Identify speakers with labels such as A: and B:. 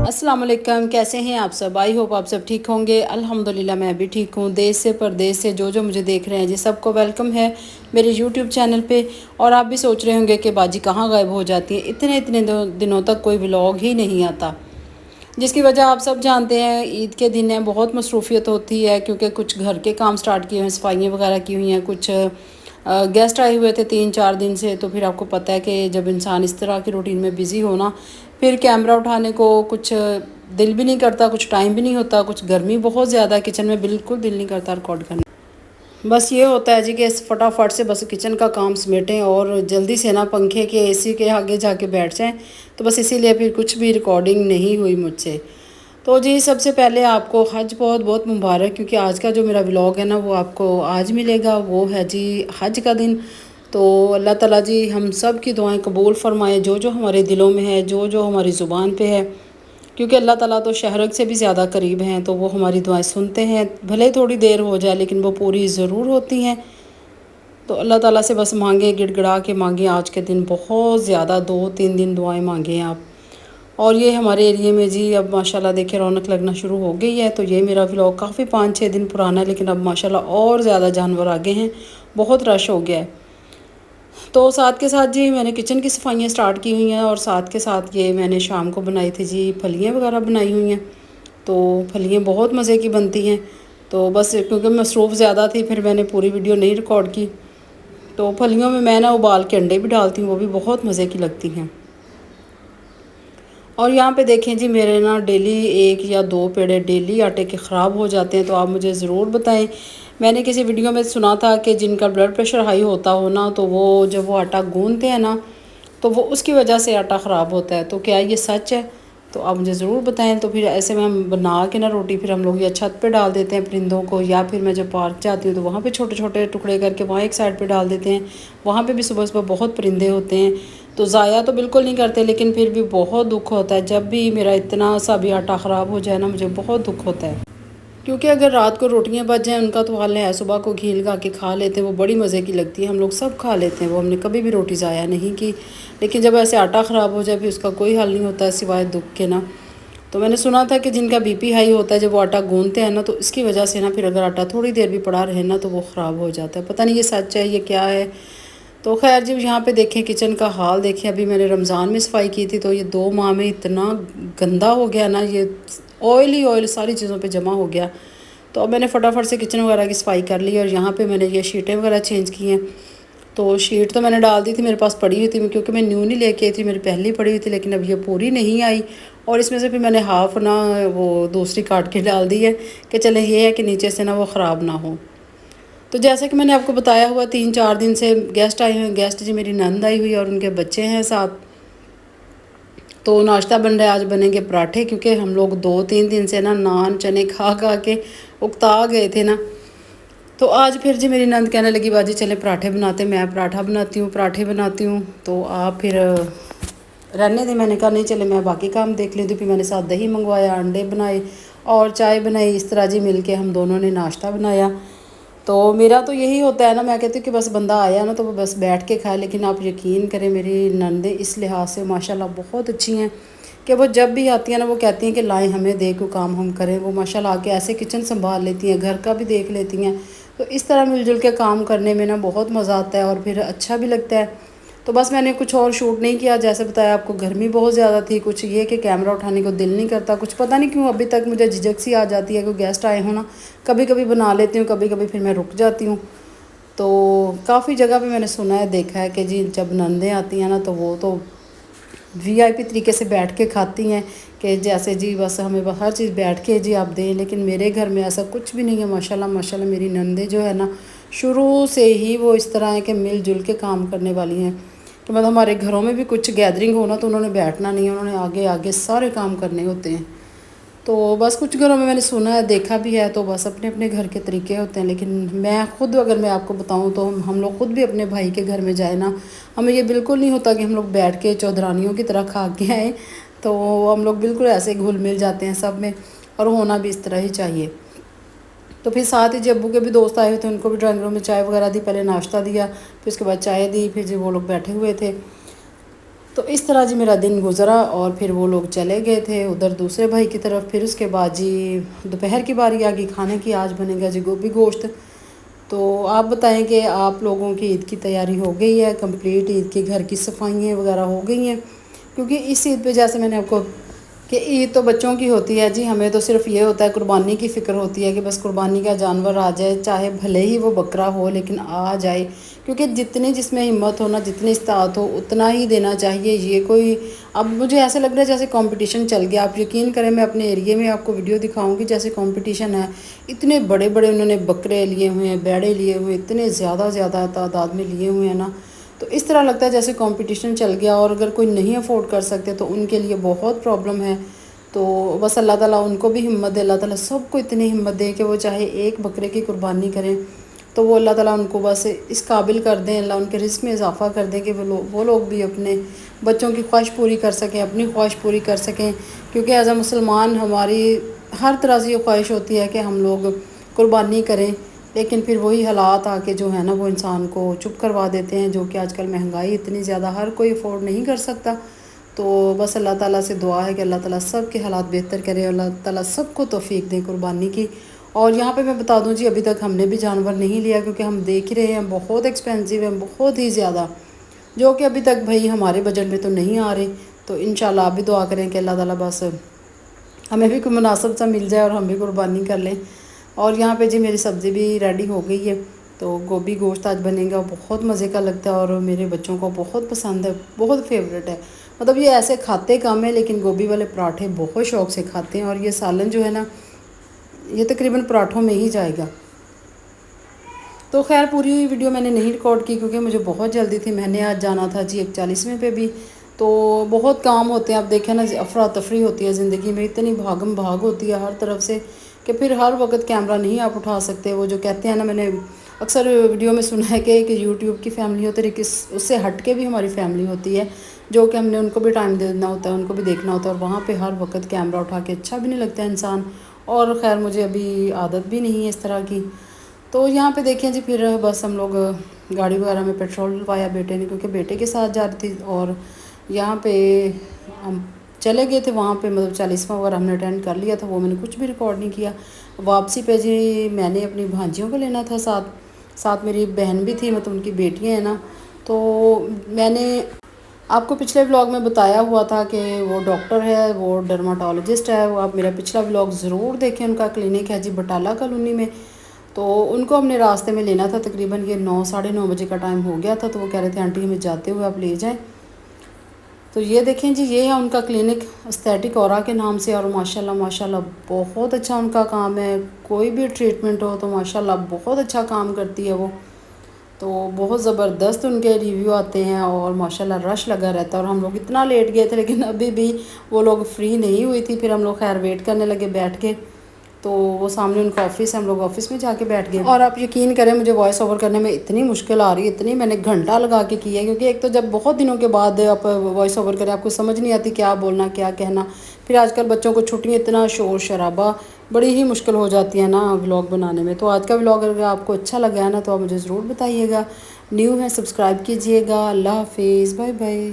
A: अस्सलाम वालेकुम। कैसे हैं आप सब? आई होप आप सब ठीक होंगे। अल्हम्दुलिल्लाह मैं भी ठीक हूँ। देश से परदेश से जो मुझे देख रहे हैं जी, सबको वेलकम है मेरे यूट्यूब चैनल पे। और आप भी सोच रहे होंगे कि बाजी कहाँ गायब हो जाती हैं, इतने इतने दिनों तक कोई व्लॉग ही नहीं आता। जिसकी वजह आप सब जानते हैं, ईद के दिन है, बहुत मसरूफियत होती है क्योंकि कुछ घर के काम स्टार्ट किए हैं, सफाइयाँ वगैरह की हुई हैं, कुछ गेस्ट आए हुए थे 3-4 दिन से। तो फिर आपको पता है कि जब इंसान इस तरह की रूटीन में बिज़ी हो ना, फिर कैमरा उठाने को कुछ दिल भी नहीं करता, कुछ टाइम भी नहीं होता, कुछ गर्मी बहुत ज़्यादा है, किचन में बिल्कुल दिल नहीं करता रिकॉर्ड करने। बस ये होता है जी कि फटाफट से बस किचन का काम समेटें और जल्दी से ना पंखे के एसी के आगे जाके बैठ जाएं। तो बस इसीलिए फिर कुछ भी रिकॉर्डिंग नहीं हुई मुझसे। तो जी सबसे पहले आपको हज बहुत बहुत मुबारक, क्योंकि आज का जो मेरा व्लॉग है ना वो आपको आज मिलेगा। वो है जी हज का दिन। तो अल्लाह ताला जी हम सब की दुआएं कबूल फरमाए, जो हमारे दिलों में है, जो हमारी ज़ुबान पे है, क्योंकि अल्लाह ताला तो शहरक से भी ज़्यादा करीब हैं। तो वो हमारी दुआएं सुनते हैं, भले थोड़ी देर हो जाए लेकिन वो पूरी ज़रूर होती हैं। तो अल्लाह ताला से बस मांगे, गिड़गिड़ा के मांगे आज के दिन बहुत ज़्यादा, 2-3 दिन दुआएं मांगे आप। और ये हमारे एरिए में जी अब माशाल्लाह देखिए रौनक लगना शुरू हो गई है। तो ये मेरा व्लॉग काफ़ी 5-6 दिन पुराना है, लेकिन अब माशाल्लाह और ज़्यादा जानवर आ गए हैं, बहुत रश हो गया है। तो साथ के साथ जी मैंने किचन की सफाइयाँ स्टार्ट की हुई हैं, और साथ के साथ ये मैंने शाम को बनाई थी जी फलियाँ वगैरह बनाई हुई हैं। तो फलियाँ बहुत मज़े की बनती हैं। तो बस क्योंकि मसरूफ़ ज़्यादा थी, फिर मैंने पूरी वीडियो नहीं रिकॉर्ड की। तो फलियों में मैं ना उबाल के अंडे भी डालती हूँ, वो भी बहुत मज़े की लगती हैं। और यहाँ पे देखें जी मेरे ना डेली 1 या 2 पेड़े डेली आटे के ख़राब हो जाते हैं। तो आप मुझे ज़रूर बताएं। मैंने किसी वीडियो में सुना था कि जिनका ब्लड प्रेशर हाई होता हो ना, तो वो जब वो आटा गूंदते हैं ना, तो वो उसकी वजह से आटा ख़राब होता है। तो क्या ये सच है? तो आप मुझे ज़रूर बताएं। तो फिर ऐसे में हम बना के ना रोटी फिर हम लोग या छत पे डाल देते हैं परिंदों को, या फिर मैं जब पार्क जाती हूँ तो वहाँ पे छोटे छोटे टुकड़े करके वहाँ एक साइड पे डाल देते हैं। वहाँ पे भी सुबह सुबह बहुत परिंदे होते हैं। तो ज़ाया तो बिल्कुल नहीं करते, लेकिन फिर भी बहुत दुख होता है जब भी मेरा इतना सा भी आटा ख़राब हो जाए ना, मुझे बहुत दुख होता है। क्योंकि अगर रात को रोटियां बच जाएं उनका तो हाल है, सुबह को घी लगा के खा लेते हैं, वो बड़ी मज़े की लगती है, हम लोग सब खा लेते हैं, वो हमने कभी भी रोटी ज़ाया नहीं की। लेकिन जब ऐसे आटा ख़राब हो जाए फिर उसका कोई हल नहीं होता है सिवाय दुख के ना। तो मैंने सुना था कि जिनका बीपी हाई होता है जब वो आटा गूंदते हैं ना, तो इसकी वजह से ना फिर अगर आटा थोड़ी देर भी पड़ा रहे ना तो वो ख़राब हो जाता है। पता नहीं ये सच है ये क्या है। तो खैर जब यहाँ पे देखें किचन का हाल देखें, अभी मैंने रमज़ान में सफाई की थी तो ये 2 माह में इतना गंदा हो गया ना, ये ऑयल ही ऑयल सारी चीज़ों पे जमा हो गया। तो अब मैंने फटाफट से किचन वगैरह की सफाई कर ली, और यहाँ पे मैंने ये शीटें वगैरह चेंज की हैं। तो शीट तो मैंने डाल दी थी, मेरे पास पड़ी हुई थी, क्योंकि मैं न्यू नहीं लेके आई थी, मेरी पहली पड़ी हुई थी, लेकिन अब ये पूरी नहीं आई। और इसमें से फिर मैंने हाफ़ ना वो दूसरी काट के डाल दी है कि चले ये है कि नीचे से ना वो ख़राब ना हो। तो जैसा कि मैंने आपको बताया हुआ 3-4 दिन से गेस्ट आए हुए हैं। गेस्ट जी मेरी नंद आई हुई है और उनके बच्चे हैं साथ। तो नाश्ता बन रहा है, आज बनेंगे पराठे, क्योंकि हम लोग 2-3 दिन से ना नान चने खा खा के उकता गए थे ना। तो आज फिर जी मेरी नंद कहने लगी बाजी चले पराठे बनाते, मैं पराठा बनाती हूँ, पराठे बनाती हूँ। तो आप फिर रहने दें, मैंने कहा नहीं चले मैं बाकी काम देख लेती हूँ। फिर मैंने साथ दही मंगवाया, अंडे बनाए और चाय बनाई। इस तरह जी मिल के हम दोनों ने नाश्ता बनाया। तो मेरा तो यही होता है ना, मैं कहती हूँ कि बस बंदा आया ना तो वो बस बैठ के खाए। लेकिन आप यकीन करें मेरी नंदें इस लिहाज से माशाल्लाह बहुत अच्छी हैं कि वो जब भी आती हैं ना वो कहती हैं कि लाएं हमें दे कोई काम हम करें। वो माशाल्लाह आके ऐसे किचन संभाल लेती हैं, घर का भी देख लेती हैं। तो इस तरह मिलजुल के काम करने में ना बहुत मज़ा आता है और फिर अच्छा भी लगता है। तो बस मैंने कुछ और शूट नहीं किया, जैसे बताया आपको गर्मी बहुत ज़्यादा थी। कुछ ये कि कैमरा उठाने को दिल नहीं करता, कुछ पता नहीं क्यों अभी तक मुझे झिझक सी आ जाती है कि गेस्ट आए हो ना। कभी कभी बना लेती हूँ, कभी कभी फिर मैं रुक जाती हूँ। तो काफ़ी जगह पे मैंने सुना है, देखा है कि जी जब नंदें आती हैं ना तो वो तो वीआईपी तरीके से बैठ के खाती हैं कि जैसे जी बस हमें हर चीज़ बैठ के जी आप दें। लेकिन मेरे घर में ऐसा कुछ भी नहीं है। माशाल्लाह माशाल्लाह मेरी नंदें जो है ना शुरू से ही वो इस तरह है कि मिलजुल के काम करने वाली हैं। कि मतलब हमारे घरों में भी कुछ गैदरिंग हो ना तो उन्होंने बैठना नहीं है, उन्होंने आगे आगे सारे काम करने होते हैं। तो बस कुछ घरों में मैंने सुना है, देखा भी है, तो बस अपने अपने घर के तरीके होते हैं। लेकिन मैं खुद अगर मैं आपको बताऊं तो हम लोग खुद भी अपने भाई के घर में जाए ना, हमें ये बिल्कुल नहीं होता कि हम लोग बैठ के चौधरानियों की तरह खा के आए। तो हम लोग बिल्कुल ऐसे घुल मिल जाते हैं सब में, और होना भी इस तरह ही चाहिए। तो फिर साथ ही जब्बू के भी दोस्त आए हुए थे, उनको भी ड्राइंग रूम में चाय वगैरह दी, पहले नाश्ता दिया, फिर उसके बाद चाय दी, फिर जो वो लोग बैठे हुए थे। تو اس طرح جی میرا دن گزرا، اور پھر وہ لوگ چلے گئے تھے ادھر دوسرے بھائی کی طرف۔ پھر اس کے بعد جی دوپہر کی باری آ گئی، کھانے کی آج بنے گا جی گوبھی گوشت۔ تو آپ بتائیں کہ آپ لوگوں کی عید کی تیاری ہو گئی ہے کمپلیٹ؟ عید کی گھر کی صفائیاں وغیرہ ہو گئی ہیں؟ کیونکہ اس عید پہ جیسے میں نے آپ کو کہ عید تو بچوں کی ہوتی ہے جی، ہمیں تو صرف یہ ہوتا ہے قربانی کی فکر ہوتی ہے کہ بس قربانی کا جانور آ جائے، چاہے بھلے ہی وہ بکرا ہو لیکن آ جائے، کیونکہ جتنی جس میں ہمت ہونا، جتنی استطاعت ہو اتنا ہی دینا چاہیے۔ یہ کوئی اب مجھے ایسے لگ رہا ہے جیسے کمپٹیشن چل گیا۔ آپ یقین کریں میں اپنے ایریے میں آپ کو ویڈیو دکھاؤں گی جیسے کمپٹیشن ہے، اتنے بڑے بڑے انہوں نے بکرے لیے ہوئے ہیں، بیڑے لیے ہوئے، اتنے زیادہ تعداد میں لیے ہوئے ہیں نا، تو اس طرح لگتا ہے جیسے کمپٹیشن چل گیا، اور اگر کوئی نہیں افورڈ کر سکتے تو ان کے لیے بہت پرابلم ہے۔ تو بس اللہ تعالیٰ ان کو بھی ہمت دے، اللہ تعالیٰ سب کو اتنی ہمت دے کہ وہ چاہے ایک بکرے کی قربانی کریں تو وہ اللہ تعالیٰ ان کو بس اس قابل کر دیں، اللہ ان کے رزق میں اضافہ کر دیں کہ وہ لوگ بھی اپنے بچوں کی خواہش پوری کر سکیں، اپنی خواہش پوری کر سکیں۔ کیونکہ ایز اے مسلمان ہماری ہر طرح سے یہ خواہش ہوتی ہے کہ ہم لوگ قربانی کریں، لیکن پھر وہی حالات آ کے جو ہے نا وہ انسان کو چپ کروا دیتے ہیں، جو کہ آج کل مہنگائی اتنی زیادہ ہر کوئی افورڈ نہیں کر سکتا۔ تو بس اللہ تعالیٰ سے دعا ہے کہ اللہ تعالیٰ سب کے حالات بہتر کرے، اللہ تعالیٰ سب کو توفیق دے قربانی کی۔ اور یہاں پہ میں بتا دوں جی ابھی تک ہم نے بھی جانور نہیں لیا، کیونکہ ہم دیکھ رہے ہیں بہت ایکسپینسو ہیں، بہت ہی زیادہ، جو کہ ابھی تک بھائی ہمارے بجٹ میں تو نہیں آ رہے۔ تو انشاءاللہ آپ بھی دعا کریں کہ اللہ تعالیٰ بس ہمیں بھی کوئی مناسب سا مل جائے اور ہم بھی قربانی کر لیں۔ اور یہاں پہ جی میری سبزی بھی ریڈی ہو گئی ہے، تو گوبھی گوشت آج بنے گا، بہت مزے کا لگتا ہے اور میرے بچوں کو بہت پسند ہے، بہت فیوریٹ ہے۔ مطلب یہ ایسے کھاتے کم ہیں لیکن گوبھی والے پراٹھے بہت شوق سے کھاتے ہیں، اور یہ سالن جو ہے نا یہ تقریباً پراٹھوں میں ہی جائے گا۔ تو خیر پوری ویڈیو میں نے نہیں ریکارڈ کی کیونکہ مجھے بہت جلدی تھی، میں نے آج جانا تھا جی 41ویں پہ بھی، تو بہت کام ہوتے ہیں۔ اب دیکھیں نا افراتفری ہوتی ہے زندگی میں، اتنی بھاگم بھاگ ہوتی ہے ہر طرف سے کہ پھر ہر وقت کیمرہ نہیں آپ اٹھا سکتے۔ وہ جو کہتے ہیں نا، میں نے اکثر ویڈیو میں سنا ہے کہ یوٹیوب کی فیملی ہوتی ہے، اس سے ہٹ کے بھی ہماری فیملی ہوتی ہے، جو کہ ہم نے ان کو بھی ٹائم دینا ہوتا ہے، ان کو بھی دیکھنا ہوتا ہے، اور وہاں پہ ہر وقت کیمرہ اٹھا کے اچھا بھی نہیں لگتا ہے انسان، اور خیر مجھے ابھی عادت بھی نہیں ہے اس طرح کی۔ تو یہاں پہ دیکھیں جی پھر بس ہم لوگ گاڑی وغیرہ میں پیٹرول ڈلوایا بیٹے نے، کیونکہ بیٹے کے ساتھ جا رہی تھی، اور یہاں پہ ہم چلے گئے تھے وہاں پہ، مطلب 40واں وغیرہ ہم نے اٹینڈ کر لیا تھا، وہ میں نے کچھ بھی ریکارڈ نہیں کیا۔ واپسی پہ جی میں نے اپنی بھانجیوں کو لینا تھا ساتھ میری بہن بھی تھی، مطلب ان کی بیٹیاں ہیں نا، تو میں نے آپ کو پچھلے ولاگ میں بتایا ہوا تھا کہ وہ ڈاکٹر ہے، وہ ڈرماٹولوجسٹ ہے، وہ آپ میرا پچھلا ولاگ ضرور دیکھیں، ان کا کلینک ہے جی بٹالہ کالونی میں۔ تو ان کو ہم نے راستے میں لینا تھا، تقریباً یہ 9 ساڑھے 9 بجے کا ٹائم ہو گیا تھا، تو وہ کہہ رہے تھے آنٹی ہمیں جاتے ہوئے آپ لے جائیں۔ تو یہ دیکھیں جی یہ ہے ان کا کلینک استھیٹک اورا کے نام سے، اور ماشاءاللہ بہت اچھا ان کا کام ہے، کوئی بھی ٹریٹمنٹ ہو تو ماشاءاللہ بہت اچھا کام کرتی ہے وہ، تو بہت زبردست ان کے ریویو آتے ہیں، اور ماشاءاللہ رش لگا رہتا ہے۔ اور ہم لوگ اتنا لیٹ گئے تھے لیکن ابھی بھی وہ لوگ فری نہیں ہوئی تھی، پھر ہم لوگ خیر ویٹ کرنے لگے بیٹھ کے، تو وہ سامنے ان کا آفس ہے، ہم لوگ آفس میں جا کے بیٹھ گئے۔ اور آپ یقین کریں مجھے وائس اوور کرنے میں اتنی مشکل آ رہی ہے، اتنی میں نے گھنٹہ لگا کے کی ہے، کیونکہ ایک تو جب بہت دنوں کے بعد آپ وائس اوور کریں آپ کو سمجھ نہیں آتی کیا بولنا کیا کہنا، پھر آج کل بچوں کو چھٹیاں، اتنا شور شرابہ، بڑی ہی مشکل ہو جاتی ہے نا ولاگ بنانے میں۔ تو آج کا ولاگ اگر آپ کو اچھا لگا ہے نا تو آپ مجھے ضرور بتائیے گا، نیو ہے سبسکرائب کیجئے گا۔ اللہ حافظ، بائے بائے۔